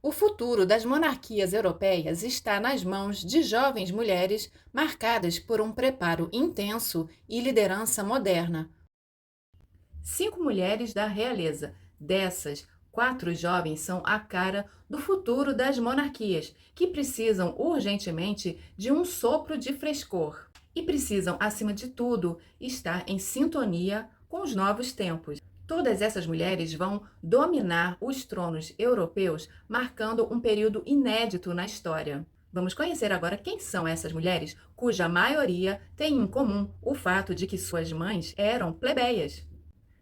O futuro das monarquias europeias está nas mãos de jovens mulheres marcadas por um preparo intenso e liderança moderna. 5 mulheres da realeza. Dessas, 4 jovens são a cara do futuro das monarquias, que precisam urgentemente de um sopro de frescor. E precisam, acima de tudo, estar em sintonia com os novos tempos. Todas essas mulheres vão dominar os tronos europeus, marcando um período inédito na história. Vamos conhecer agora quem são essas mulheres, cuja maioria tem em comum o fato de que suas mães eram plebeias.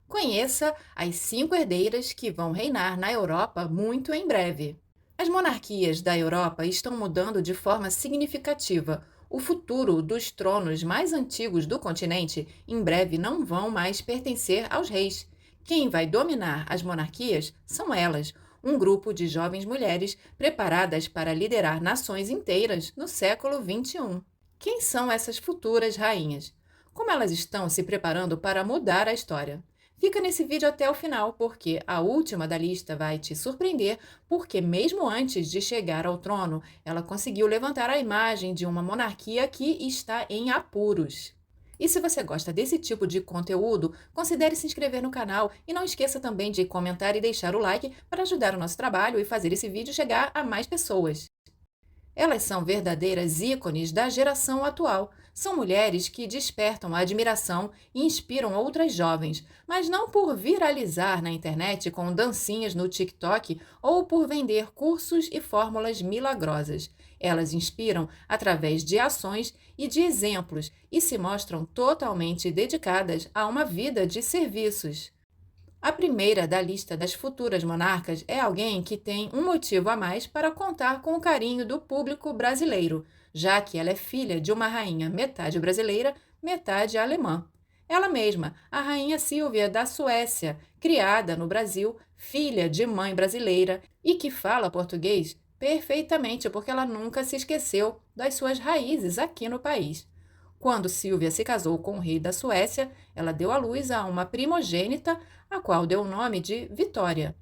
Conheça as 5 herdeiras que vão reinar na Europa muito em breve. As monarquias da Europa estão mudando de forma significativa. O futuro dos tronos mais antigos do continente em breve não vão mais pertencer aos reis. Quem vai dominar as monarquias são elas, um grupo de jovens mulheres preparadas para liderar nações inteiras no século XXI. Quem são essas futuras rainhas? Como elas estão se preparando para mudar a história? Fica nesse vídeo até o final, porque a última da lista vai te surpreender, porque mesmo antes de chegar ao trono, ela conseguiu levantar a imagem de uma monarquia que está em apuros. E se você gosta desse tipo de conteúdo, considere se inscrever no canal e não esqueça também de comentar e deixar o like para ajudar o nosso trabalho e fazer esse vídeo chegar a mais pessoas. Elas são verdadeiras ícones da geração atual. São mulheres que despertam a admiração e inspiram outras jovens, mas não por viralizar na internet com dancinhas no TikTok ou por vender cursos e fórmulas milagrosas. Elas inspiram através de ações e de exemplos e se mostram totalmente dedicadas a uma vida de serviços. A primeira da lista das futuras monarcas é alguém que tem um motivo a mais para contar com o carinho do público brasileiro, já que ela é filha de uma rainha metade brasileira, metade alemã. Ela mesma, a rainha Silvia da Suécia, criada no Brasil, filha de mãe brasileira e que fala português perfeitamente porque ela nunca se esqueceu das suas raízes aqui no país. Quando Silvia se casou com o rei da Suécia, ela deu à luz a uma primogênita, a qual deu o nome de Vitória.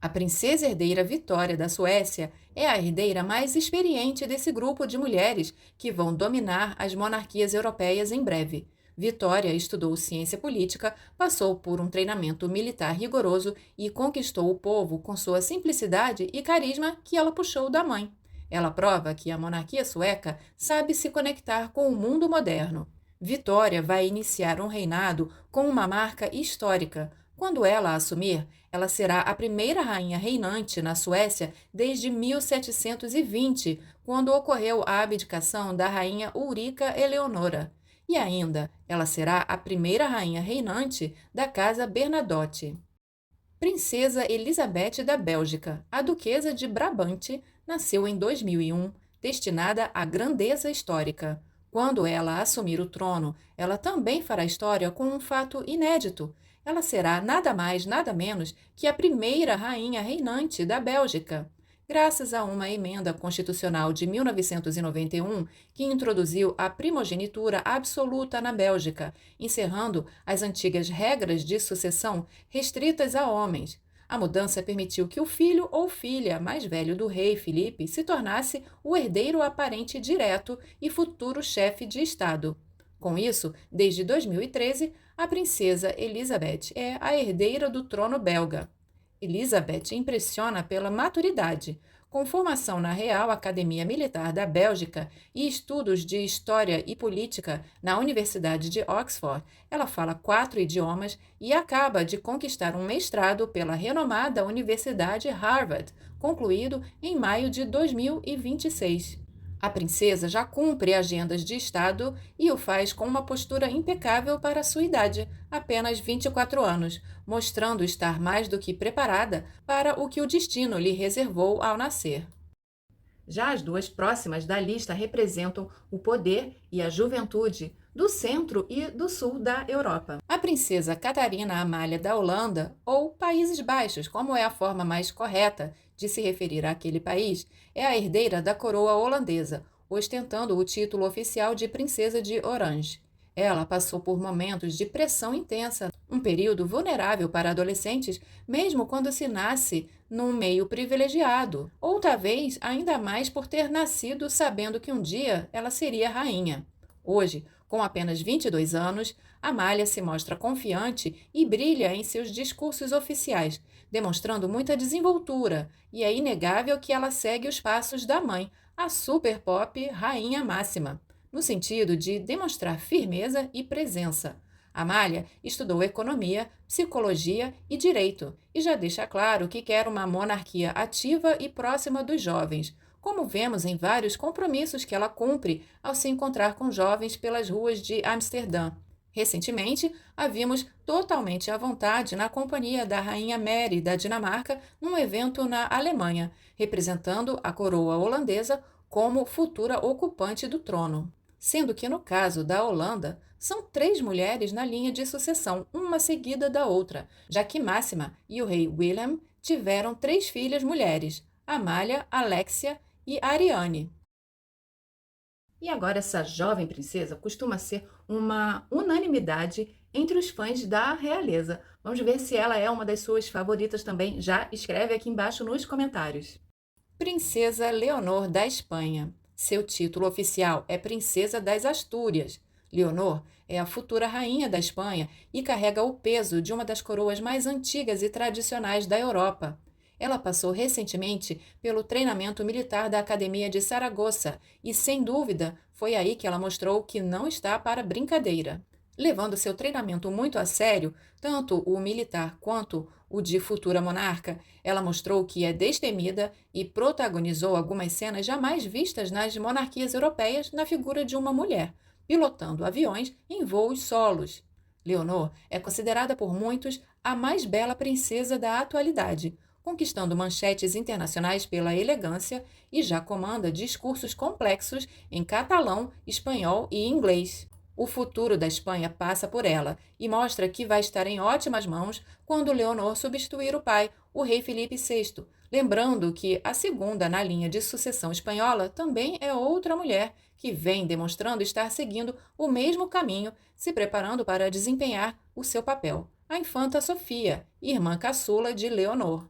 A princesa herdeira Vitória da Suécia é a herdeira mais experiente desse grupo de mulheres que vão dominar as monarquias europeias em breve. Vitória estudou ciência política, passou por um treinamento militar rigoroso e conquistou o povo com sua simplicidade e carisma que ela puxou da mãe. Ela prova que a monarquia sueca sabe se conectar com o mundo moderno. Vitória vai iniciar um reinado com uma marca histórica. Quando ela assumir, ela será a primeira rainha reinante na Suécia desde 1720, quando ocorreu a abdicação da rainha Ulrica Eleonora. E ainda, ela será a primeira rainha reinante da Casa Bernadotte. Princesa Elizabeth da Bélgica, a duquesa de Brabante, nasceu em 2001, destinada à grandeza histórica. Quando ela assumir o trono, ela também fará história com um fato inédito. Ela será nada mais, nada menos que a primeira rainha reinante da Bélgica. Graças a uma emenda constitucional de 1991 que introduziu a primogenitura absoluta na Bélgica, encerrando as antigas regras de sucessão restritas a homens. A mudança permitiu que o filho ou filha mais velho do rei Filipe se tornasse o herdeiro aparente direto e futuro chefe de Estado. Com isso, desde 2013, a princesa Elizabeth é a herdeira do trono belga. Elizabeth impressiona pela maturidade. Com formação na Real Academia Militar da Bélgica e estudos de História e Política na Universidade de Oxford, ela fala 4 idiomas e acaba de conquistar um mestrado pela renomada Universidade Harvard, concluído em maio de 2026. A princesa já cumpre agendas de Estado e o faz com uma postura impecável para a sua idade, apenas 24 anos, mostrando estar mais do que preparada para o que o destino lhe reservou ao nascer. Já as 2 próximas da lista representam o poder e a juventude do centro e do sul da Europa. A princesa Catarina Amália da Holanda, ou Países Baixos, como é a forma mais correta de se referir àquele país, é a herdeira da coroa holandesa, ostentando o título oficial de Princesa de Orange. Ela passou por momentos de pressão intensa, um período vulnerável para adolescentes, mesmo quando se nasce num meio privilegiado, ou talvez ainda mais por ter nascido sabendo que um dia ela seria rainha. Hoje, com apenas 22 anos, Amália se mostra confiante e brilha em seus discursos oficiais, demonstrando muita desenvoltura, e é inegável que ela segue os passos da mãe, a super pop rainha máxima, no sentido de demonstrar firmeza e presença. Amália estudou economia, psicologia e direito e já deixa claro que quer uma monarquia ativa e próxima dos jovens, como vemos em vários compromissos que ela cumpre ao se encontrar com jovens pelas ruas de Amsterdã. Recentemente, a vimos totalmente à vontade na companhia da Rainha Mary da Dinamarca num evento na Alemanha, representando a coroa holandesa como futura ocupante do trono. Sendo que no caso da Holanda, são 3 mulheres na linha de sucessão, uma seguida da outra, já que Máxima e o rei Willem tiveram 3 filhas mulheres, Amália, Alexia e Ariane. E agora essa jovem princesa costuma ser uma unanimidade entre os fãs da realeza. Vamos ver se ela é uma das suas favoritas também. Já escreve aqui embaixo nos comentários. Princesa Leonor da Espanha. Seu título oficial é Princesa das Astúrias. Leonor é a futura rainha da Espanha e carrega o peso de uma das coroas mais antigas e tradicionais da Europa. Ela passou recentemente pelo treinamento militar da Academia de Saragoça e, sem dúvida, foi aí que ela mostrou que não está para brincadeira. Levando seu treinamento muito a sério, tanto o militar quanto o de futura monarca, ela mostrou que é destemida e protagonizou algumas cenas jamais vistas nas monarquias europeias na figura de uma mulher, pilotando aviões em voos solos. Leonor é considerada por muitos a mais bela princesa da atualidade, conquistando manchetes internacionais pela elegância e já comanda discursos complexos em catalão, espanhol e inglês. O futuro da Espanha passa por ela e mostra que vai estar em ótimas mãos quando Leonor substituir o pai, o rei Felipe VI, lembrando que a segunda na linha de sucessão espanhola também é outra mulher que vem demonstrando estar seguindo o mesmo caminho, se preparando para desempenhar o seu papel, a infanta Sofia, irmã caçula de Leonor.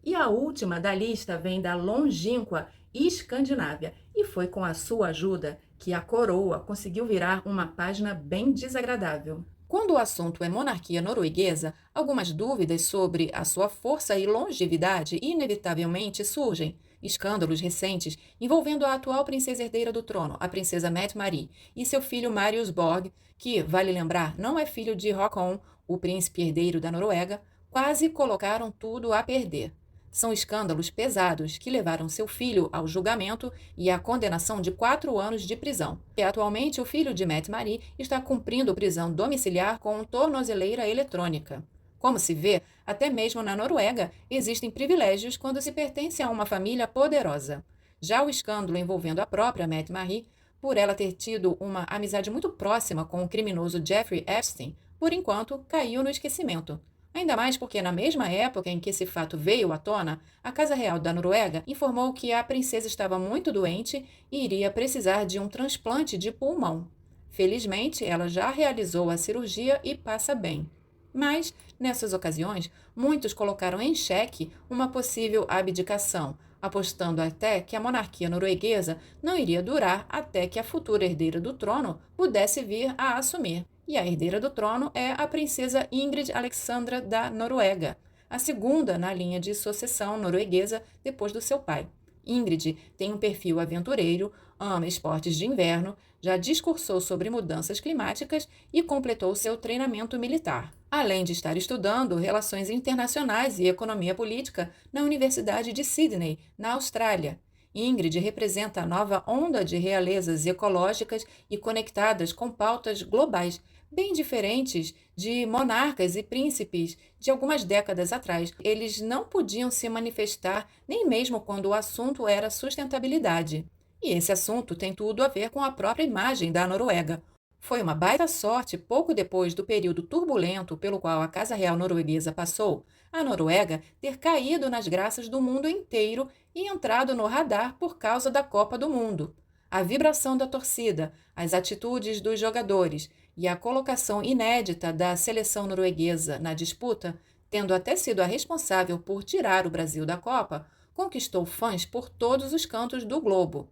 E a última da lista vem da longínqua Escandinávia, e foi com a sua ajuda que a coroa conseguiu virar uma página bem desagradável. Quando o assunto é monarquia norueguesa, algumas dúvidas sobre a sua força e longevidade inevitavelmente surgem. Escândalos recentes envolvendo a atual princesa herdeira do trono, a princesa Mette-Marit, e seu filho Marius Borg, que, vale lembrar, não é filho de Håkon, o príncipe herdeiro da Noruega, quase colocaram tudo a perder. São escândalos pesados que levaram seu filho ao julgamento e à condenação de 4 anos de prisão. E atualmente o filho de Mette-Marit está cumprindo prisão domiciliar com tornozeleira eletrônica. Como se vê, até mesmo na Noruega existem privilégios quando se pertence a uma família poderosa. Já o escândalo envolvendo a própria Mette-Marit, por ela ter tido uma amizade muito próxima com o criminoso Jeffrey Epstein, por enquanto caiu no esquecimento. Ainda mais porque, na mesma época em que esse fato veio à tona, a Casa Real da Noruega informou que a princesa estava muito doente e iria precisar de um transplante de pulmão. Felizmente, ela já realizou a cirurgia e passa bem. Mas, nessas ocasiões, muitos colocaram em xeque uma possível abdicação, apostando até que a monarquia norueguesa não iria durar até que a futura herdeira do trono pudesse vir a assumir. E a herdeira do trono é a princesa Ingrid Alexandra da Noruega, a segunda na linha de sucessão norueguesa depois do seu pai. Ingrid tem um perfil aventureiro, ama esportes de inverno, já discursou sobre mudanças climáticas e completou seu treinamento militar, além de estar estudando relações internacionais e economia política na Universidade de Sydney, na Austrália. Ingrid representa a nova onda de realezas ecológicas e conectadas com pautas globais, bem diferentes de monarcas e príncipes de algumas décadas atrás. Eles não podiam se manifestar nem mesmo quando o assunto era sustentabilidade. E esse assunto tem tudo a ver com a própria imagem da Noruega. Foi uma baita sorte, pouco depois do período turbulento pelo qual a Casa Real norueguesa passou, a Noruega ter caído nas graças do mundo inteiro e entrado no radar por causa da Copa do Mundo. A vibração da torcida, as atitudes dos jogadores e a colocação inédita da seleção norueguesa na disputa tendo até sido a responsável por tirar o Brasil da Copa, conquistou fãs por todos os cantos do globo.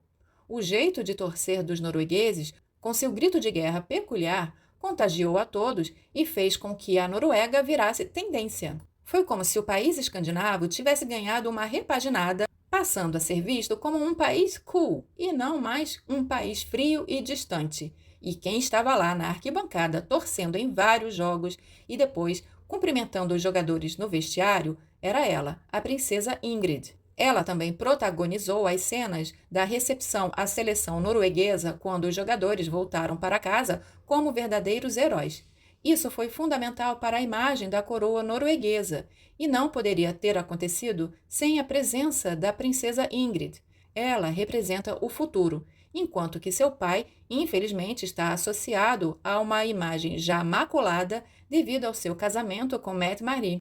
O jeito de torcer dos noruegueses, com seu grito de guerra peculiar, contagiou a todos e fez com que a Noruega virasse tendência. Foi como se o país escandinavo tivesse ganhado uma repaginada, passando a ser visto como um país cool e não mais um país frio e distante. E quem estava lá na arquibancada torcendo em vários jogos e depois cumprimentando os jogadores no vestiário era ela, a princesa Ingrid. Ela também protagonizou as cenas da recepção à seleção norueguesa quando os jogadores voltaram para casa como verdadeiros heróis. Isso foi fundamental para a imagem da coroa norueguesa e não poderia ter acontecido sem a presença da princesa Ingrid. Ela representa o futuro, enquanto que seu pai, infelizmente, está associado a uma imagem já maculada devido ao seu casamento com Mette-Marit.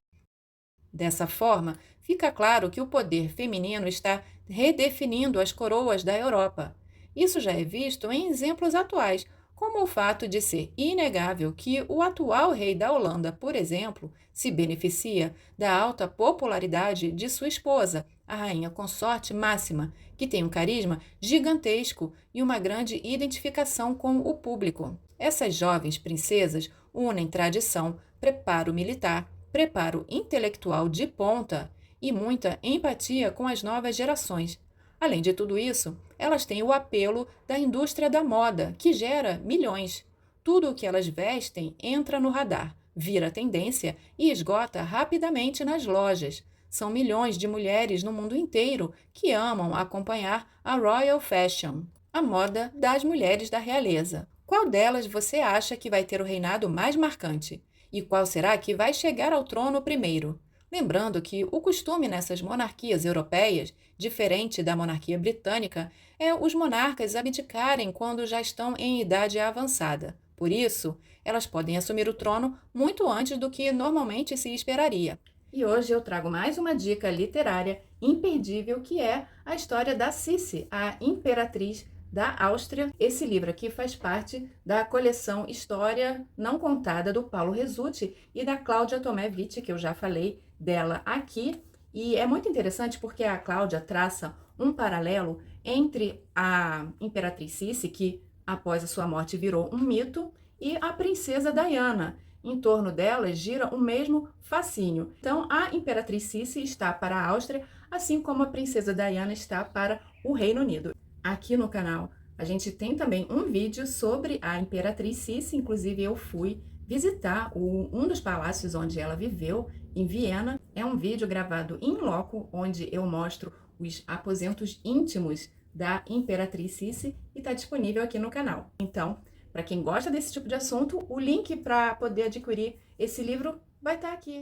Dessa forma, fica claro que o poder feminino está redefinindo as coroas da Europa. Isso já é visto em exemplos atuais, como o fato de ser inegável que o atual rei da Holanda, por exemplo, se beneficia da alta popularidade de sua esposa, a rainha consorte Máxima, que tem um carisma gigantesco e uma grande identificação com o público. Essas jovens princesas unem tradição, preparo militar, preparo intelectual de ponta e muita empatia com as novas gerações. Além de tudo isso, elas têm o apelo da indústria da moda, que gera milhões. Tudo o que elas vestem entra no radar, vira tendência e esgota rapidamente nas lojas. São milhões de mulheres no mundo inteiro que amam acompanhar a Royal Fashion, a moda das mulheres da realeza. Qual delas você acha que vai ter o reinado mais marcante? E qual será que vai chegar ao trono primeiro? Lembrando que o costume nessas monarquias europeias, diferente da monarquia britânica, é os monarcas abdicarem quando já estão em idade avançada. Por isso, elas podem assumir o trono muito antes do que normalmente se esperaria. E hoje eu trago mais uma dica literária imperdível, que é a história da Sissi, a imperatriz da Áustria. Esse livro aqui faz parte da coleção História Não Contada do Paulo Resutti e da Cláudia Tomé Witt, que eu já falei dela aqui. E é muito interessante porque a Cláudia traça um paralelo entre a imperatriz Sissi, que após a sua morte virou um mito, e a princesa Diana. Em torno delas gira o mesmo fascínio. Então, a imperatriz Sissi está para a Áustria, assim como a princesa Diana está para o Reino Unido. Aqui no canal a gente tem também um vídeo sobre a imperatriz Sissi, inclusive eu fui visitar um dos palácios onde ela viveu, em Viena. É um vídeo gravado in loco, onde eu mostro os aposentos íntimos da imperatriz Sissi e está disponível aqui no canal. Então, para quem gosta desse tipo de assunto, o link para poder adquirir esse livro vai estar aqui.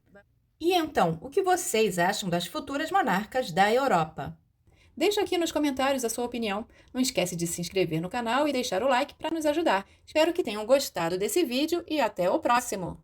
E então, o que vocês acham das futuras monarcas da Europa? Deixa aqui nos comentários a sua opinião. Não esquece de se inscrever no canal e deixar o like para nos ajudar. Espero que tenham gostado desse vídeo e até o próximo!